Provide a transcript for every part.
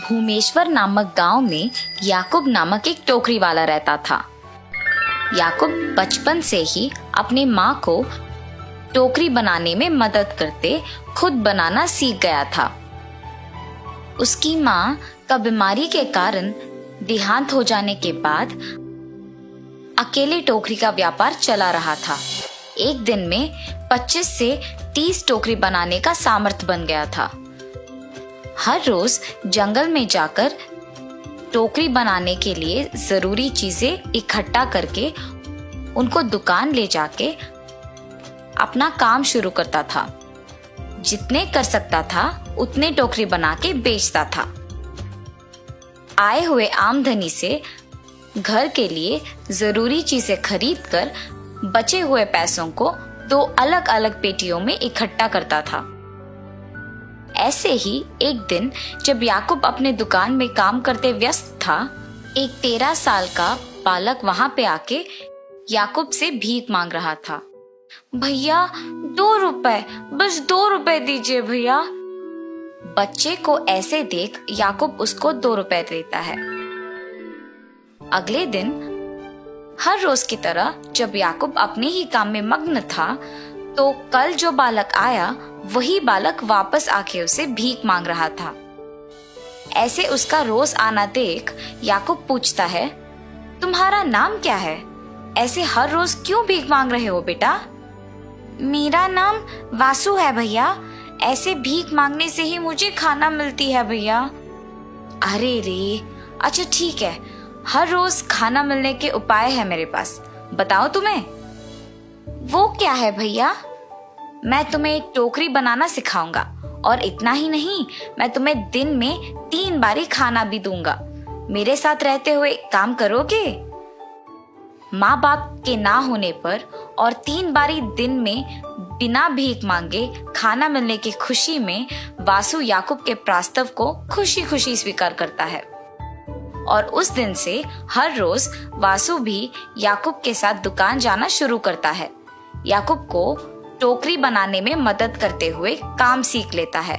भूमेश्वर नामक गांव में याकूब नामक एक टोकरी वाला रहता था। याकूब बचपन से ही अपनी माँ को टोकरी बनाने में मदद करते खुद बनाना सीख गया था। उसकी माँ का बीमारी के कारण देहांत हो जाने के बाद अकेले टोकरी का व्यापार चला रहा था। एक दिन में 25 से 30 टोकरी बनाने का सामर्थ्य बन गया था। हर रोज जंगल में जाकर टोकरी बनाने के लिए जरूरी चीजें इकट्ठा करके उनको दुकान ले जाके अपना काम शुरू करता था। जितने कर सकता था उतने टोकरी बना के बेचता था। आए हुए आमदनी से घर के लिए जरूरी चीजें खरीद कर बचे हुए पैसों को 2 अलग अलग पेटियों में इकट्ठा करता था। ऐसे ही एक दिन जब याकूब अपने दुकान में काम करते व्यस्त था, एक 13 साल का बालक वहां पे आके याकूब से भीख मांग रहा था। भैया 2 रुपए, बस 2 रुपए दीजिए भैया। बच्चे को ऐसे देख याकूब उसको 2 रुपए देता है। अगले दिन हर रोज की तरह जब याकूब अपने ही काम में मग्न था, तो कल जो बालक आया वही बालक वापस आके उसे भीख मांग रहा था। ऐसे उसका रोज आना देख याकूब पूछता है, तुम्हारा नाम क्या है? ऐसे हर रोज क्यों भीख मांग रहे हो बेटा? मेरा नाम वासु है भैया। ऐसे भीख मांगने से ही मुझे खाना मिलती है भैया। अरे रे, अच्छा ठीक है, हर रोज खाना मिलने के उपाय है मेरे पास, बताओ तुम्हें। वो क्या है भैया? मैं तुम्हें टोकरी बनाना सिखाऊंगा, और इतना ही नहीं, मैं तुम्हें दिन में 3 बारी खाना भी दूंगा। मेरे साथ रहते हुए काम करोगे? माँ बाप के ना होने पर और 3 बारी दिन में बिना भीख मांगे खाना मिलने की खुशी में वासु याकूब के प्रस्ताव को खुशी खुशी स्वीकार करता है। और उस दिन से हर रोज वासु भी याकूब के साथ दुकान जाना शुरू करता है। याकूब को टोकरी बनाने में मदद करते हुए काम सीख लेता है।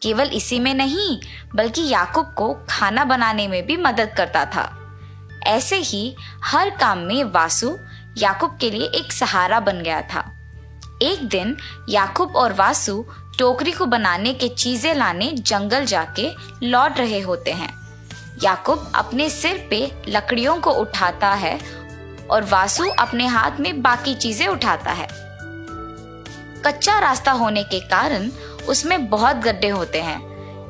केवल इसी में नहीं, बल्कि याकूब को खाना बनाने में भी मदद करता था। ऐसे ही हर काम में वासु याकूब के लिए एक सहारा बन गया था। एक दिन याकूब और वासु टोकरी को बनाने के चीजें लाने जंगल जाके लौट रहे होते हैं। याकूब अपने सिर पे लकड़ियों को उठाता है और वासु अपने हाथ में बाकी चीजें उठाता है। कच्चा रास्ता होने के कारण उसमें बहुत गड्ढे होते हैं।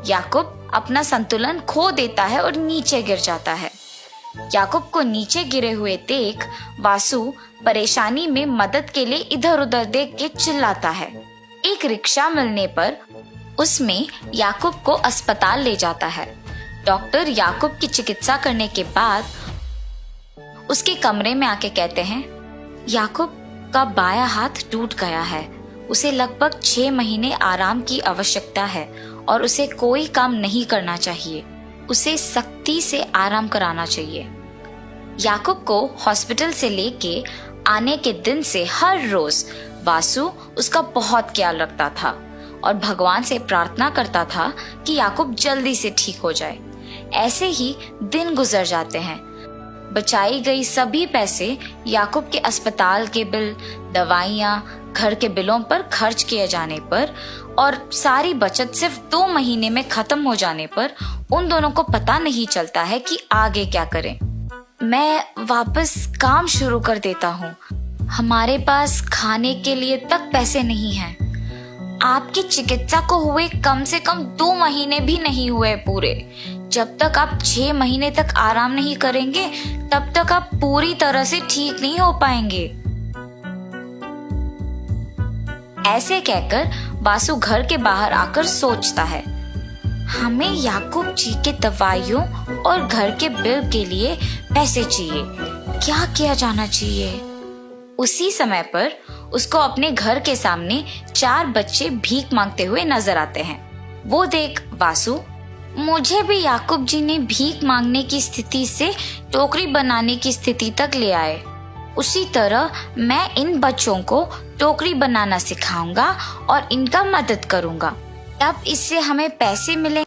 याकूब अपना संतुलन खो देता है और नीचे गिर जाता है। याकूब को नीचे गिरे हुए देख वासु परेशानी में मदद के लिए इधर उधर देख के चिल्लाता है। एक रिक्शा मिलने पर उसमें याकूब को अस्पताल ले जाता है। डॉक्टर याकूब की चिकित्सा करने के बाद उसके कमरे में आके कहते हैं, याकूब का बायां हाथ टूट गया है। उसे लगभग 6 महीने आराम की आवश्यकता है और उसे कोई काम नहीं करना चाहिए। उसे सख्ती से आराम कराना चाहिए। याकूब को हॉस्पिटल से लेके आने के दिन से हर रोज वासु उसका बहुत ख्याल रखता था और भगवान से प्रार्थना करता था कि याकूब जल्दी से ठीक हो जाए। ऐसे ही दिन गुजर जाते हैं। बचाई गई सभी पैसे याकूब के अस्पताल के बिल, दवाइयाँ, घर के बिलों पर खर्च किए जाने पर और सारी बचत सिर्फ 2 महीने में खत्म हो जाने पर उन दोनों को पता नहीं चलता है कि आगे क्या करें। मैं वापस काम शुरू कर देता हूँ। हमारे पास खाने के लिए तक पैसे नहीं हैं। आपकी चिकित्सा को हुए कम से कम 2 महीने भी नहीं हुए पूरे। जब तक आप 6 महीने तक आराम नहीं करेंगे तब तक आप पूरी तरह से ठीक नहीं हो पाएंगे। ऐसे कहकर वासु घर के बाहर आकर सोचता है, हमें याकूब जी के दवाइयों और घर के बिल के लिए पैसे चाहिए। क्या किया जाना चाहिए? उसी समय पर उसको अपने घर के सामने 4 बच्चे भीख मांगते हुए नजर आते हैं। वो देख वासु, मुझे भी याकूब जी ने भीख मांगने की स्थिति से टोकरी बनाने की स्थिति तक ले आए। उसी तरह मैं इन बच्चों को टोकरी बनाना सिखाऊंगा और इनका मदद करूंगा। तब इससे हमें पैसे मिलेंगे